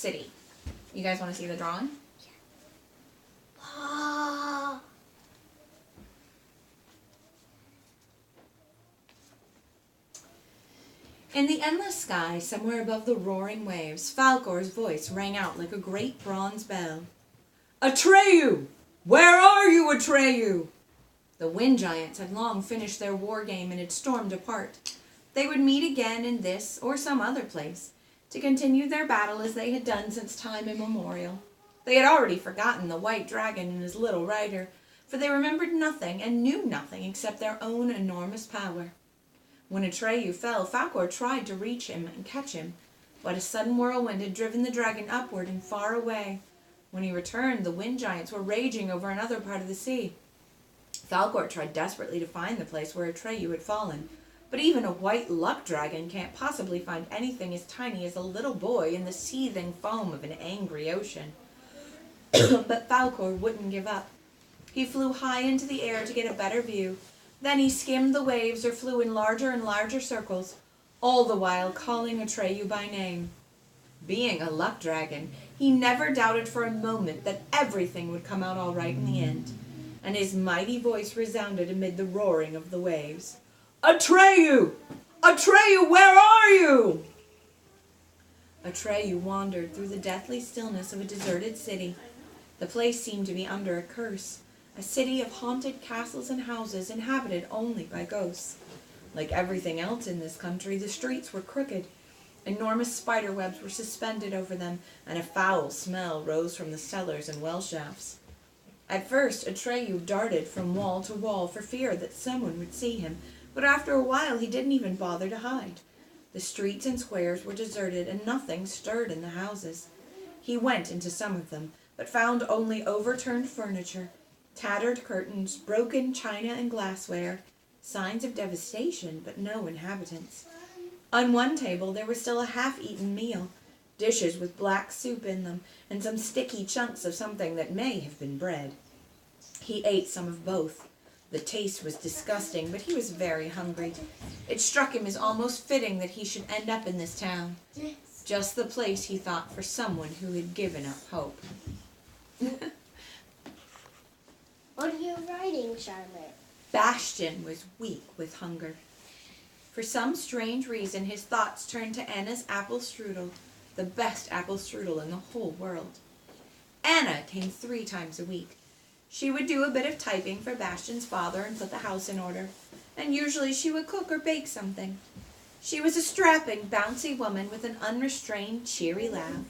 city. You guys want to see the drawing? Yeah. In the endless sky, somewhere above the roaring waves, Falcor's voice rang out like a great bronze bell. Atreyu! Where are you, Atreyu? The wind giants had long finished their war game and had stormed apart. They would meet again in this or some other place to continue their battle as they had done since time immemorial. They had already forgotten the white dragon and his little rider, for they remembered nothing and knew nothing except their own enormous power. When Atreyu fell, Falcor tried to reach him and catch him, but a sudden whirlwind had driven the dragon upward and far away. When he returned, the wind giants were raging over another part of the sea. Falcor tried desperately to find the place where Atreyu had fallen, but even a white luck dragon can't possibly find anything as tiny as a little boy in the seething foam of an angry ocean. But Falcor wouldn't give up. He flew high into the air to get a better view. Then he skimmed the waves or flew in larger and larger circles, all the while calling Atreyu by name. Being a luck dragon, he never doubted for a moment that everything would come out all right in the end, and his mighty voice resounded amid the roaring of the waves. Atreyu! Atreyu, where are you? Atreyu wandered through the deathly stillness of a deserted city. The place seemed to be under a curse. A city of haunted castles and houses inhabited only by ghosts. Like everything else in this country, the streets were crooked. Enormous spider webs were suspended over them, and a foul smell rose from the cellars and well shafts. At first, Atreyu darted from wall to wall for fear that someone would see him, but after a while he didn't even bother to hide. The streets and squares were deserted, and nothing stirred in the houses. He went into some of them, but found only overturned furniture, tattered curtains, broken china and glassware, signs of devastation, but no inhabitants. On one table there was still a half-eaten meal, dishes with black soup in them, and some sticky chunks of something that may have been bread. He ate some of both. The taste was disgusting, but he was very hungry. It struck him as almost fitting that he should end up in this town. Just the place, he thought, for someone who had given up hope. What are you writing, Charlotte? Bastian was weak with hunger. For some strange reason, his thoughts turned to Anna's apple strudel, the best apple strudel in the whole world. Anna came 3 times a week. She would do a bit of typing for Bastian's father and put the house in order, and usually she would cook or bake something. She was a strapping, bouncy woman with an unrestrained, cheery laugh.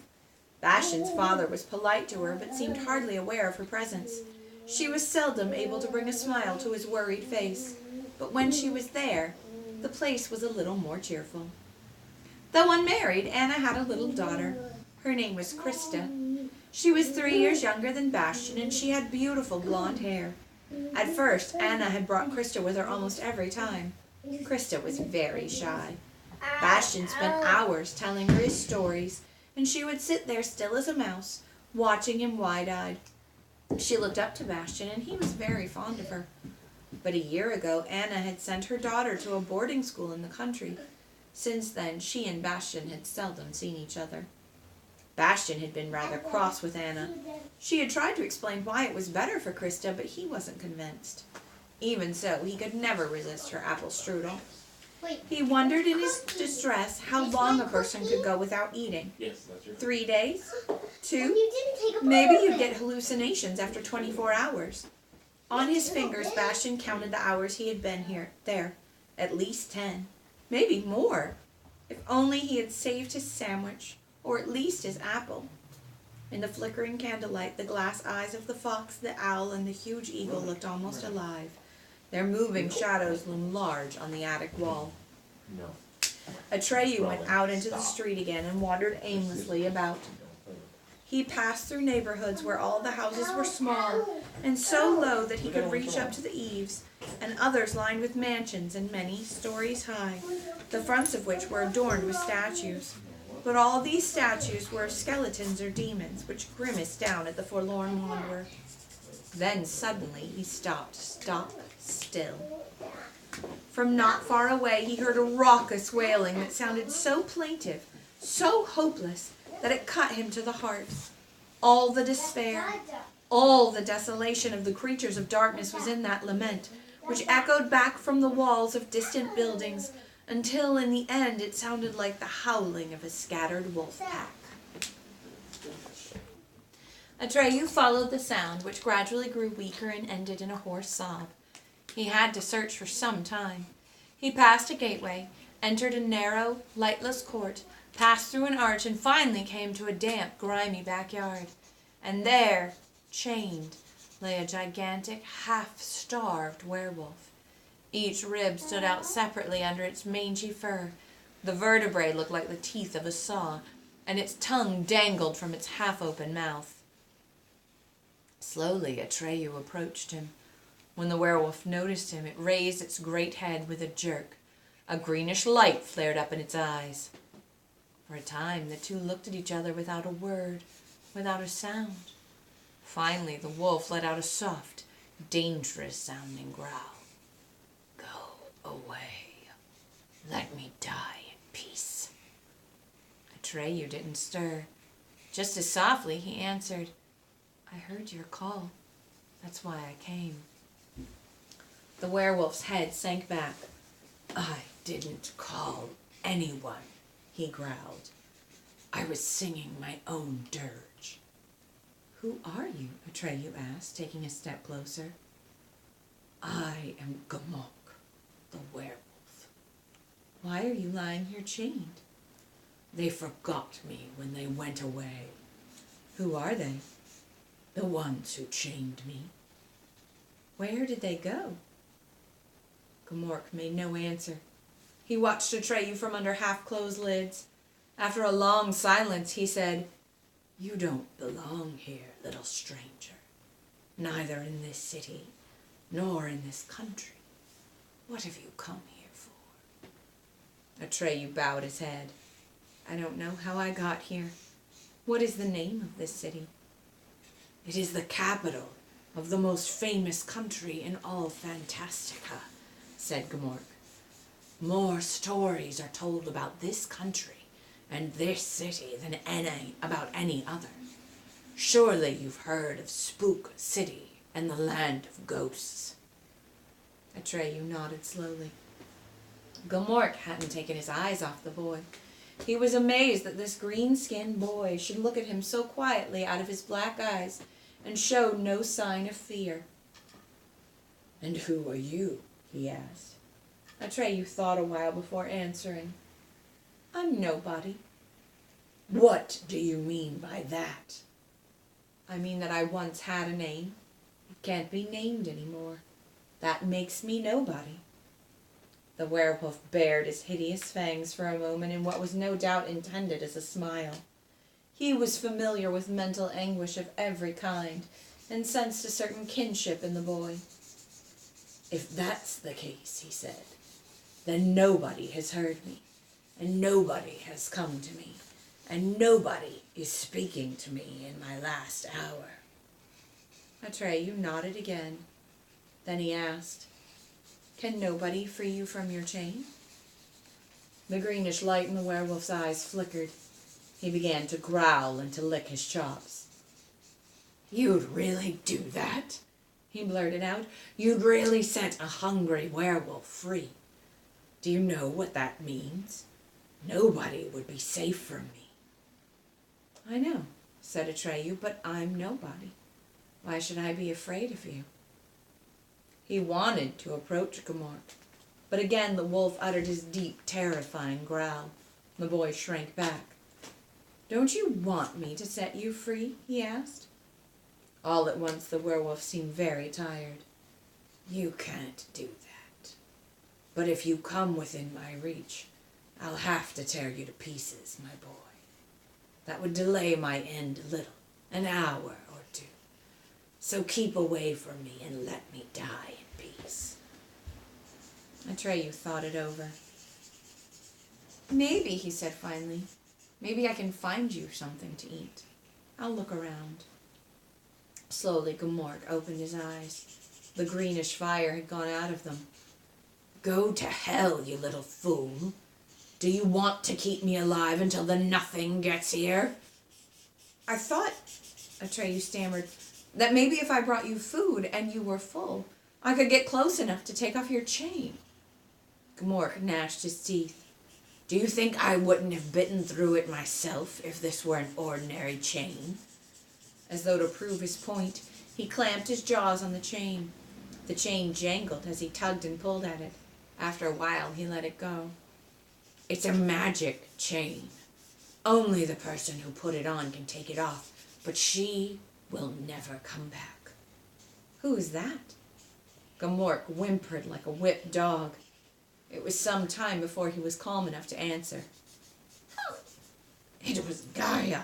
Bastian's father was polite to her, but seemed hardly aware of her presence. She was seldom able to bring a smile to his worried face, but when she was there, the place was a little more cheerful. Though unmarried, Anna had a little daughter. Her name was Krista. She was 3 years younger than Bastian, and she had beautiful blonde hair. At first, Anna had brought Krista with her almost every time. Krista was very shy. Bastian spent hours telling her his stories, and she would sit there still as a mouse, watching him wide-eyed. She looked up to Bastian, and he was very fond of her. But a year ago, Anna had sent her daughter to a boarding school in the country. Since then, she and Bastian had seldom seen each other. Bastian had been rather cross with Anna. She had tried to explain why it was better for Krista, but he wasn't convinced. Even so, he could never resist her apple strudel. He wondered in his distress how long a person could go without eating. 3 days? 2? Maybe you'd get hallucinations after 24 hours. On his fingers, Bastian counted the hours he had been there. At least 10. Maybe more. If only he had saved his sandwich, or at least his apple. In the flickering candlelight, the glass eyes of the fox, the owl, and the huge eagle looked almost alive. Their moving shadows loomed large on the attic wall. Atreyu went out into the street again and wandered aimlessly about. He passed through neighborhoods where all the houses were small and so low that he could reach up to the eaves, and others lined with mansions and many stories high, the fronts of which were adorned with statues. But all these statues were of skeletons or demons, which grimaced down at the forlorn wanderer. Then suddenly he stopped stock still. From not far away he heard a raucous wailing that sounded so plaintive, so hopeless, that it cut him to the heart. All the despair, all the desolation of the creatures of darkness was in that lament, which echoed back from the walls of distant buildings until in the end it sounded like the howling of a scattered wolf pack. Atreyu followed the sound, which gradually grew weaker and ended in a hoarse sob. He had to search for some time. He passed a gateway, entered a narrow, lightless court, passed through an arch, and finally came to a damp, grimy backyard. And there, chained, lay a gigantic, half-starved werewolf. Each rib stood out separately under its mangy fur. The vertebrae looked like the teeth of a saw, and its tongue dangled from its half-open mouth. Slowly, Atreyu approached him. When the werewolf noticed him, it raised its great head with a jerk. A greenish light flared up in its eyes. For a time, the two looked at each other without a word, without a sound. Finally, the wolf let out a soft, dangerous-sounding growl. "Go away. Let me die in peace." Atreyu didn't stir. Just as softly, he answered, "I heard your call. That's why I came." The werewolf's head sank back. "I didn't call anyone," he growled. "I was singing my own dirge." "Who are you?" Atreyu asked, taking a step closer. "I am Gmok, the werewolf." "Why are you lying here chained?" "They forgot me when they went away." "Who are they?" "The ones who chained me." "Where did they go?" Gmork made no answer. He watched Atreyu from under half-closed lids. After a long silence, he said, "You don't belong here, little stranger. Neither in this city, nor in this country. What have you come here for?" Atreyu bowed his head. "I don't know how I got here. What is the name of this city?" "It is the capital of the most famous country in all Fantastica," said Gmork. "More stories are told about this country and this city than about any other. Surely you've heard of Spook City and the Land of Ghosts." Atreyu nodded slowly. Gmork hadn't taken his eyes off the boy. He was amazed that this green-skinned boy should look at him so quietly out of his black eyes and show no sign of fear. "And who are you?" he asked. Atreyu thought a while before answering. "I'm nobody." "What do you mean by that?" "I mean that I once had a name. It can't be named anymore. That makes me nobody." The werewolf bared his hideous fangs for a moment in what was no doubt intended as a smile. He was familiar with mental anguish of every kind, and sensed a certain kinship in the boy. "If that's the case," he said, "then nobody has heard me, and nobody has come to me, and nobody is speaking to me in my last hour." Atreyu nodded again. Then he asked, "Can nobody free you from your chain?" The greenish light in the werewolf's eyes flickered. He began to growl and to lick his chops. "You'd really do that?" he blurted out. "You'd really set a hungry werewolf free? Do you know what that means? Nobody would be safe from me." "I know," said Atreyu, "but I'm nobody. Why should I be afraid of you?" He wanted to approach Gmork, but again the wolf uttered his deep, terrifying growl. The boy shrank back. "Don't you want me to set you free?" he asked. All at once the werewolf seemed very tired. "You can't do that. But if you come within my reach, I'll have to tear you to pieces, my boy. That would delay my end a little, an hour or two. So keep away from me and let me die in peace." Atreyu thought it over. "Maybe," he said finally, "maybe I can find you something to eat. I'll look around." Slowly Gmork opened his eyes. The greenish fire had gone out of them. "Go to hell, you little fool. Do you want to keep me alive until the nothing gets here?" I thought, Atreyu stammered, that maybe if I brought you food and you were full, I could get close enough to take off your chain. Gmork gnashed his teeth. Do you think I wouldn't have bitten through it myself if this were an ordinary chain? As though to prove his point, he clamped his jaws on the chain. The chain jangled as he tugged and pulled at it. After a while, he let it go. It's a magic chain. Only the person who put it on can take it off, but she will never come back. Who is that? Gmork whimpered like a whipped dog. It was some time before he was calm enough to answer. It was Gaia,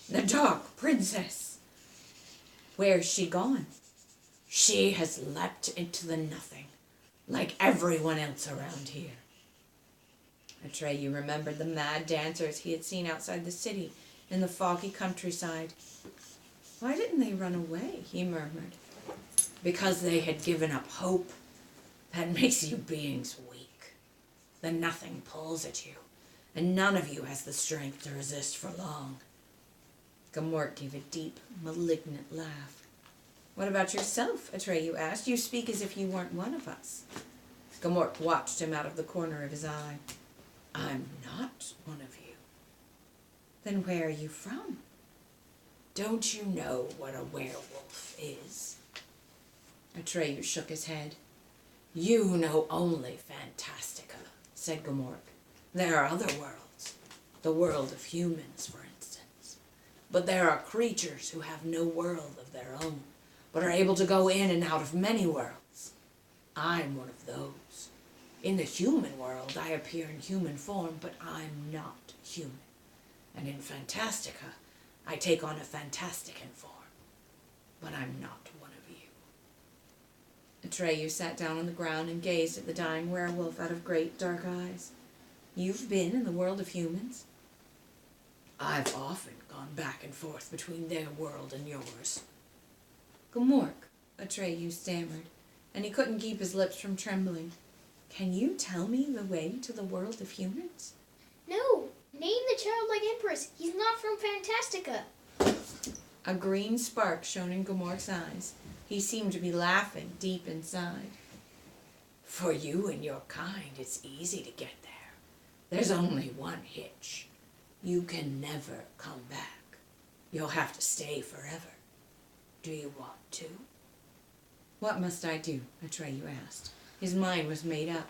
the Dark Princess. Where's she gone? She has leapt into the nothing, like everyone else around here. Atreyu remembered the mad dancers he had seen outside the city in the foggy countryside. Why didn't they run away? He murmured. Because they had given up hope. That makes you beings weak. The nothing pulls at you, and none of you has the strength to resist for long. Gmork gave a deep, malignant laugh. What about yourself? Atreyu asked. You speak as if you weren't one of us. Gmork watched him out of the corner of his eye. I'm not one of you. Then where are you from? Don't you know what a werewolf is? Atreyu shook his head. You know only Fantastica, said Gmork. There are other worlds. The world of humans, for instance. But there are creatures who have no world of their own, but are able to go in and out of many worlds. I'm one of those. In the human world, I appear in human form, but I'm not human. And in Fantastica, I take on a Fantastican form, but I'm not one of you. Atreyu sat down on the ground and gazed at the dying werewolf out of great dark eyes. You've been in the world of humans? I've often gone back and forth between their world and yours. Gmork, Atreyu stammered, and he couldn't keep his lips from trembling. Can you tell me the way to the world of humans? No, name the childlike empress. He's not from Fantastica. A green spark shone in Gmork's eyes. He seemed to be laughing deep inside. For you and your kind, it's easy to get there. There's only one hitch. You can never come back. You'll have to stay forever. Do you want to? What must I do? Atreyu asked. His mind was made up.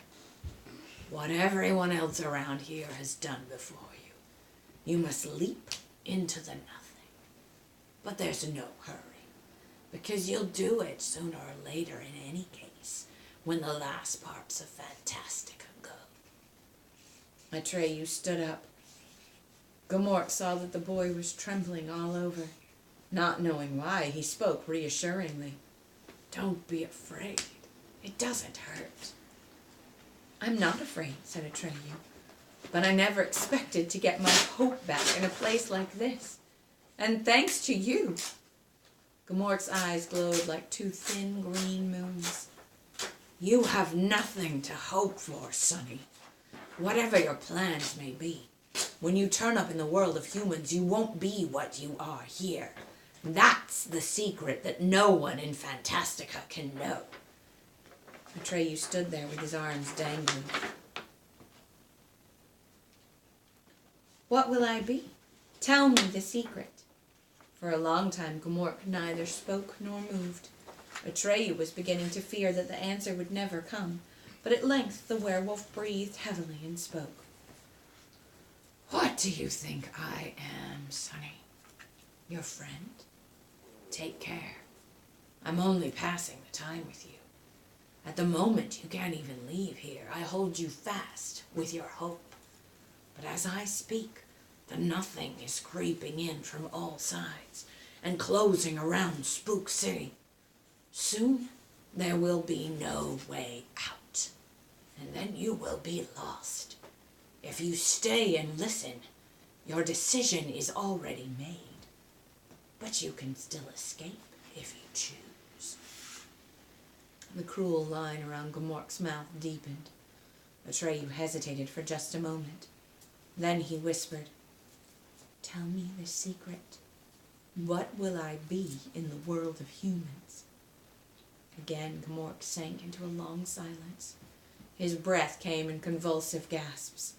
What everyone else around here has done before you. You must leap into the nothing. But there's no hurry, because you'll do it sooner or later in any case, when the last parts of Fantastica go. Atreyu stood up. Gmork saw that the boy was trembling all over. Not knowing why, he spoke reassuringly. Don't be afraid. It doesn't hurt. I'm not afraid, said Atreyu. But I never expected to get my hope back in a place like this. And thanks to you. Gmork's eyes glowed like two thin green moons. You have nothing to hope for, Sonny. Whatever your plans may be, when you turn up in the world of humans, you won't be what you are here. That's the secret that no one in Fantastica can know. Atreyu stood there with his arms dangling. What will I be? Tell me the secret. For a long time, Gmork neither spoke nor moved. Atreyu was beginning to fear that the answer would never come, but at length the werewolf breathed heavily and spoke. What do you think I am, Sonny? Your friend? Take care. I'm only passing the time with you. At the moment, you can't even leave here. I hold you fast with your hope. But as I speak, the nothing is creeping in from all sides and closing around Spook City. Soon, there will be no way out, and then you will be lost. If you stay and listen, your decision is already made. But you can still escape if you choose. The cruel line around Gmork's mouth deepened. Atreyu hesitated for just a moment. Then he whispered, Tell me the secret. What will I be in the world of humans? Again, Gamork sank into a long silence. His breath came in convulsive gasps.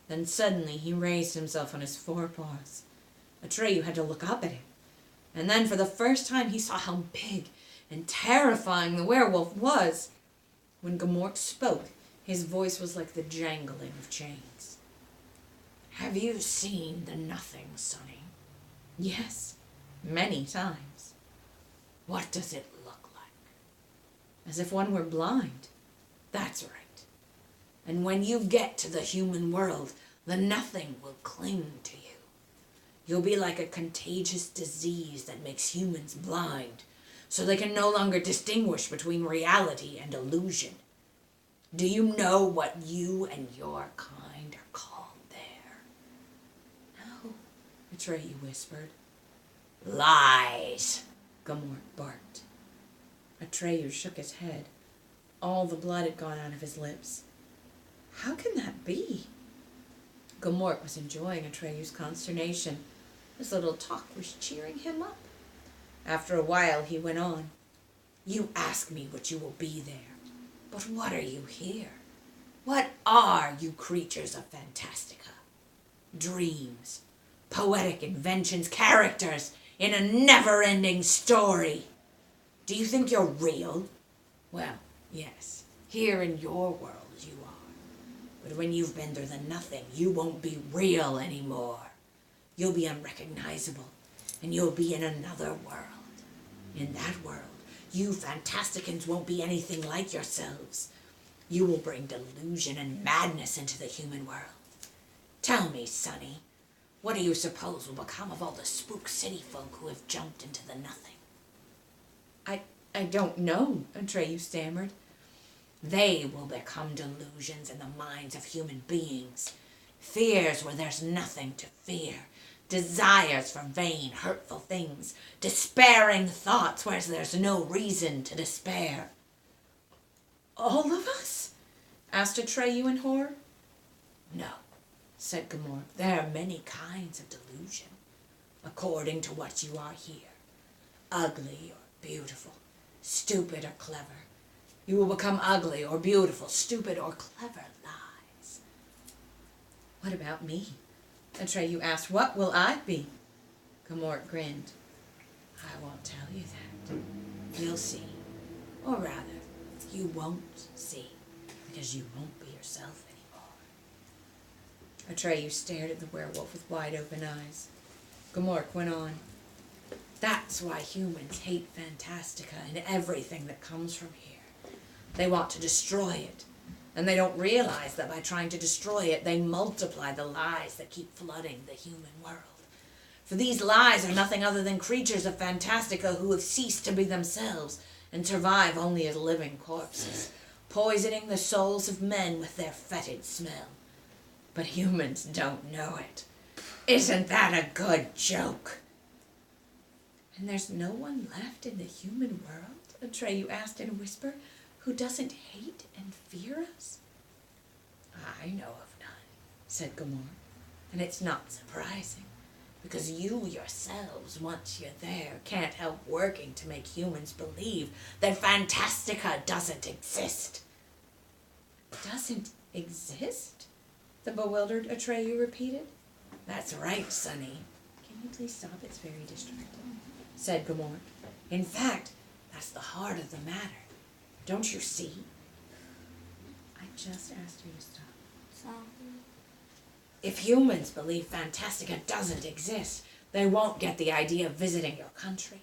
Then suddenly he raised himself on his forepaws. Atreyu had to look up at him. And then for the first time he saw how big and terrifying the werewolf was. When Gamork spoke, his voice was like the jangling of chains. Have you seen the Nothing, Sonny? Yes, many times. What does it look like? As if one were blind. That's right. And when you get to the human world, the Nothing will cling to you. You'll be like a contagious disease that makes humans blind, so they can no longer distinguish between reality and illusion. Do you know what you and your kind are called there? No, Atreyu whispered. Lies, Gamork barked. Atreyu shook his head. All the blood had gone out of his lips. How can that be? Gamork was enjoying Atreyu's consternation. His little talk was cheering him up. After a while he went on. You ask me what you will be there. But what are you here? What are you creatures of Fantastica? Dreams, poetic inventions, characters in a never-ending story. Do you think you're real? Well, yes, here in your world you are. But when you've been through the Nothing, you won't be real anymore. You'll be unrecognizable, and you'll be in another world. In that world, you Fantasticans won't be anything like yourselves. You will bring delusion and madness into the human world. Tell me, Sonny, what do you suppose will become of all the Spook City folk who have jumped into the Nothing? I don't know, Atreyu stammered. They will become delusions in the minds of human beings. Fears where there's nothing to fear. Desires for vain, hurtful things. Despairing thoughts where there's no reason to despair. All of us? Asked Atreyu in horror. No, said Gamork. There are many kinds of delusion, according to what you are here. Ugly or beautiful, stupid or clever. You will become ugly or beautiful, stupid or clever lies. What about me? Atreyu asked. What will I be? Gamork grinned. I won't tell you that. You'll see. Or rather, you won't see, because you won't be yourself anymore. Atreyu stared at the werewolf with wide open eyes. Gamork went on. That's why humans hate Fantastica and everything that comes from here. They want to destroy it, and they don't realize that by trying to destroy it, they multiply the lies that keep flooding the human world. For these lies are nothing other than creatures of Fantastica who have ceased to be themselves and survive only as living corpses, poisoning the souls of men with their fetid smell. But humans don't know it. Isn't that a good joke? And there's no one left in the human world, Atreyu asked in a whisper, who doesn't hate and fear us? I know of none, said Gamork, and it's not surprising, because you yourselves, once you're there, can't help working to make humans believe that Fantastica doesn't exist. Doesn't exist? The bewildered Atreyu repeated. That's right, Sonny. Can you please stop? It's very distracting, said Gamork. In fact, that's the heart of the matter. Don't you see? I just asked you to stop. Sorry. If humans believe Fantastica doesn't exist, they won't get the idea of visiting your country.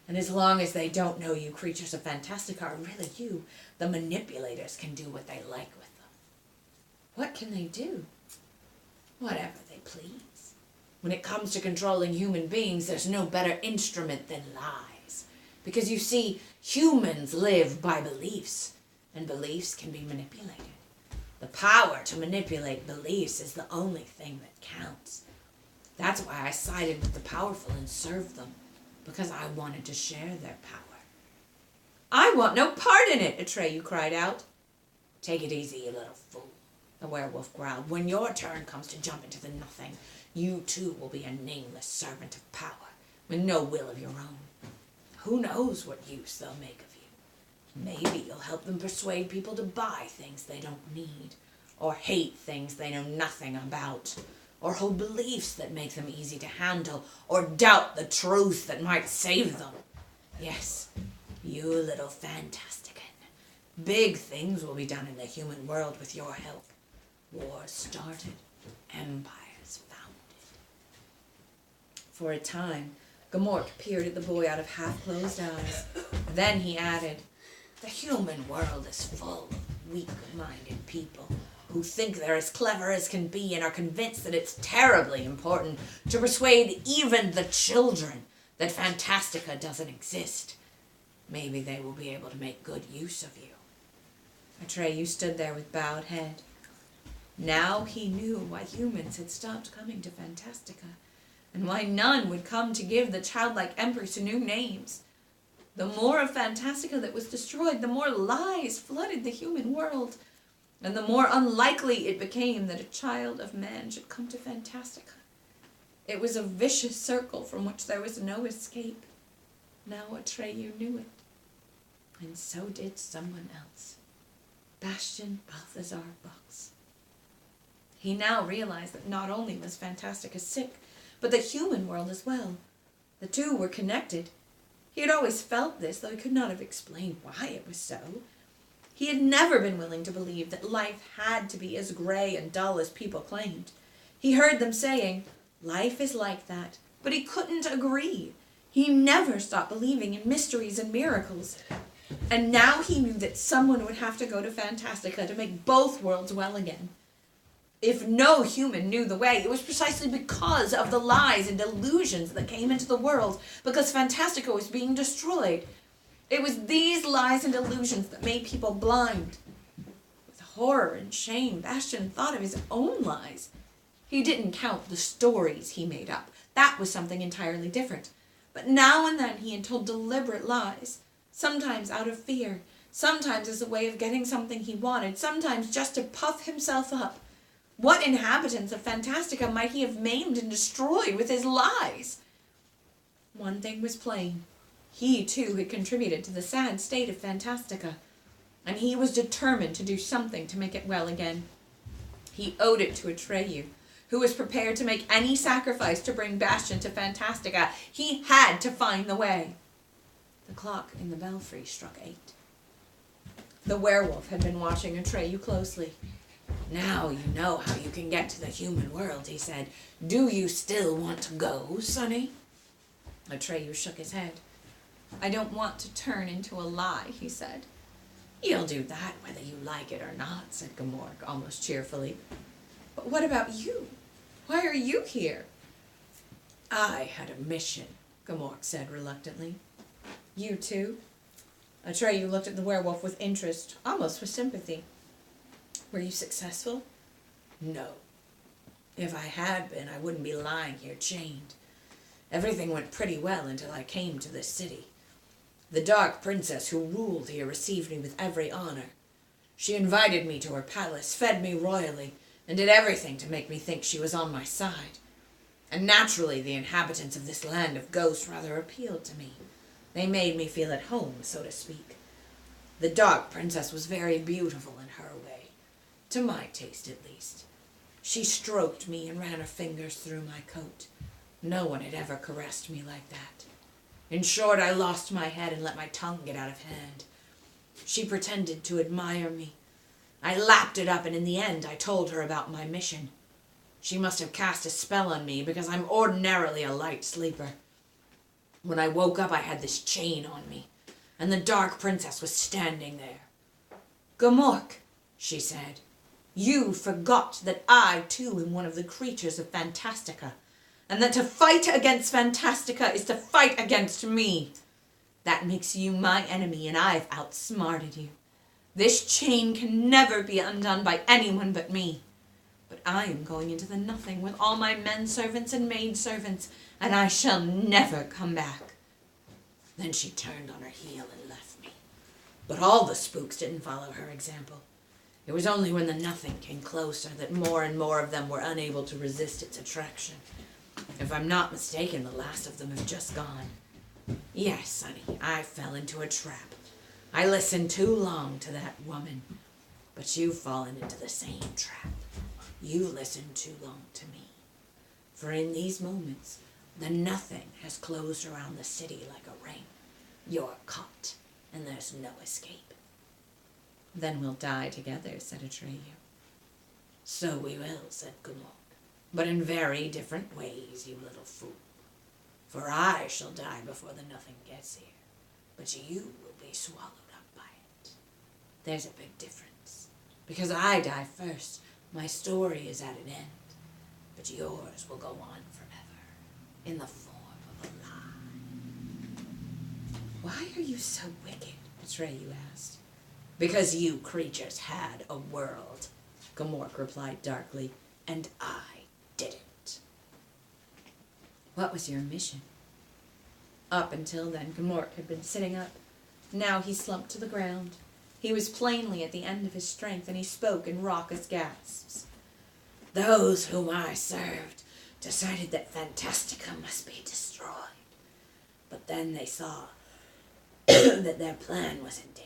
And as long as they don't know you creatures of Fantastica are really you, the manipulators can do what they like with them. What can they do? Whatever they please. When it comes to controlling human beings, there's no better instrument than lies. Because you see, humans live by beliefs, and beliefs can be manipulated. The power to manipulate beliefs is the only thing that counts. That's why I sided with the powerful and served them, because I wanted to share their power. I want no part in it, Atreyu cried out. Take it easy, you little fool, the werewolf growled. When your turn comes to jump into the Nothing, you too will be a nameless servant of power, with no will of your own. Who knows what use they'll make of you? Maybe you'll help them persuade people to buy things they don't need, or hate things they know nothing about, or hold beliefs that make them easy to handle, or doubt the truth that might save them. Yes, you little Fantastican. Big things will be done in the human world with your help. Wars started, empires founded. For a time, Gamork peered at the boy out of half-closed eyes. Then he added, the human world is full of weak-minded people who think they're as clever as can be and are convinced that it's terribly important to persuade even the children that Fantastica doesn't exist. Maybe they will be able to make good use of you. Atreyu stood there with bowed head. Now he knew why humans had stopped coming to Fantastica, and why none would come to give the childlike empress new names. The more of Fantastica that was destroyed, the more lies flooded the human world, and the more unlikely it became that a child of man should come to Fantastica. It was a vicious circle from which there was no escape. Now Atreyu knew it, and so did someone else. Bastian Balthazar Bucks. He now realized that not only was Fantastica sick, but the human world as well. The two were connected. He had always felt this, though he could not have explained why it was so. He had never been willing to believe that life had to be as gray and dull as people claimed. He heard them saying, life is like that, but he couldn't agree. He never stopped believing in mysteries and miracles. And now he knew that someone would have to go to Fantastica to make both worlds well again. If no human knew the way, it was precisely because of the lies and delusions that came into the world, because Fantastica was being destroyed. It was these lies and delusions that made people blind. With horror and shame, Bastian thought of his own lies. He didn't count the stories he made up. That was something entirely different. But now and then he had told deliberate lies, sometimes out of fear, sometimes as a way of getting something he wanted, sometimes just to puff himself up. What inhabitants of Fantastica might he have maimed and destroyed with his lies? One thing was plain. He, too, had contributed to the sad state of Fantastica, and he was determined to do something to make it well again. He owed it to Atreyu, who was prepared to make any sacrifice to bring Bastian to Fantastica. He had to find the way. The clock in the belfry struck 8. The werewolf had been watching Atreyu closely. Now you know how you can get to the human world, he said. Do you still want to go, sonny? Atreyu shook his head. I don't want to turn into a lie, he said. You'll do that whether you like it or not, said Gamork almost cheerfully. But what about you? Why are you here? I had a mission, Gamork said reluctantly. You too? Atreyu looked at the werewolf with interest, almost with sympathy. Were you successful? No. If I had been, I wouldn't be lying here chained. Everything went pretty well until I came to this city. The Dark Princess who ruled here received me with every honor. She invited me to her palace, fed me royally, and did everything to make me think she was on my side. And naturally, the inhabitants of this land of ghosts rather appealed to me. They made me feel at home, so to speak. The Dark Princess was very beautiful in her way, to my taste at least. She stroked me and ran her fingers through my coat. No one had ever caressed me like that. In short, I lost my head and let my tongue get out of hand. She pretended to admire me. I lapped it up, and in the end I told her about my mission. She must have cast a spell on me, because I'm ordinarily a light sleeper. When I woke up, I had this chain on me, and the Dark Princess was standing there. Gamork, she said, you forgot that I, too, am one of the creatures of Fantastica, and that to fight against Fantastica is to fight against me. That makes you my enemy, and I've outsmarted you. This chain can never be undone by anyone but me. But I am going into the nothing with all my men-servants and maid-servants, and I shall never come back. Then she turned on her heel and left me. But all the spooks didn't follow her example. It was only when the nothing came closer that more and more of them were unable to resist its attraction. If I'm not mistaken, the last of them have just gone. Yes, sonny, I fell into a trap. I listened too long to that woman. But you've fallen into the same trap. You listened too long to me. For in these moments, the nothing has closed around the city like a ring. You're caught, and there's no escape. Then we'll die together, said Atreyu. So we will, said Gulok, but in very different ways, you little fool. For I shall die before the nothing gets here, but you will be swallowed up by it. There's a big difference. Because I die first, my story is at an end, but yours will go on forever, in the form of a lie. Why are you so wicked? Atreyu asked. Because you creatures had a world, Gamork replied darkly, and I didn't. What was your mission? Up until then, Gamork had been sitting up. Now he slumped to the ground. He was plainly at the end of his strength, and he spoke in raucous gasps. Those whom I served decided that Fantastica must be destroyed. But then they saw that their plan was endangered.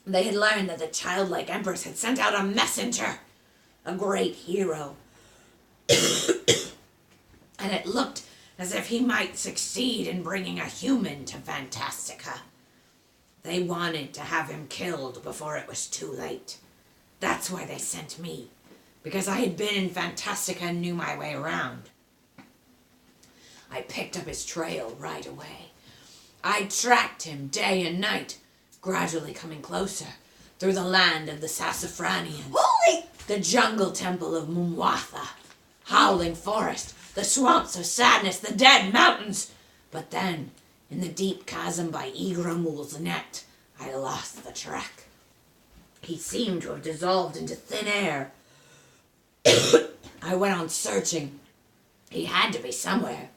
They had learned that the childlike empress had sent out a messenger, a great hero. And it looked as if he might succeed in bringing a human to Fantastica. They wanted to have him killed before it was too late. That's why they sent me, because I had been in Fantastica and knew my way around. I picked up his trail right away. I tracked him day and night, gradually coming closer, through the land of the Sassafranians. Holy! The jungle temple of Mumwatha, howling forest, the swamps of sadness, the dead mountains. But then, in the deep chasm by Igramul's net, I lost the track. He seemed to have dissolved into thin air. I went on searching. He had to be somewhere,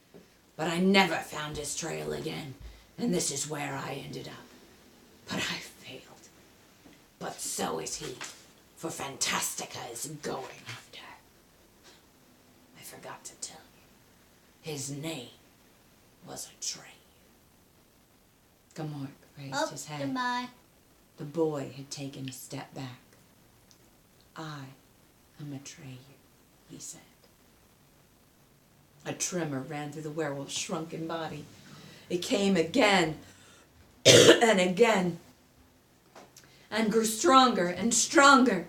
but I never found his trail again, and this is where I ended up. But I failed. But so is he, for Fantastica is going under. I forgot to tell you. His name was Atreyu. Gamork raised his head. Goodbye. The boy had taken a step back. I am Atreyu, he said. A tremor ran through the werewolf's shrunken body. It came again and again, and grew stronger and stronger.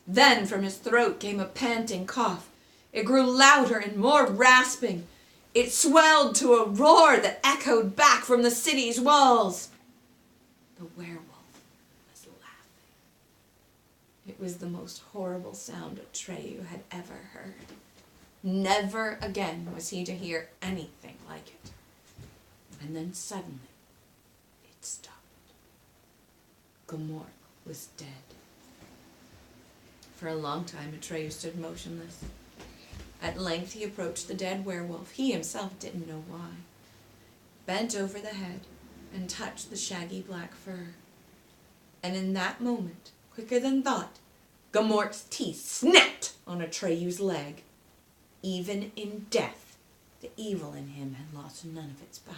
Then from his throat came a panting cough. It grew louder and more rasping. It swelled to a roar that echoed back from the city's walls. The werewolf was laughing. It was the most horrible sound Atreyu had ever heard. Never again was he to hear anything like it. And then suddenly, it stopped. Gamork was dead. For a long time, Atreyu stood motionless. At length, he approached the dead werewolf. He himself didn't know why. Bent over the head and touched the shaggy black fur. And in that moment, quicker than thought, Gamork's teeth snapped on Atreyu's leg. Even in death, the evil in him had lost none of its power.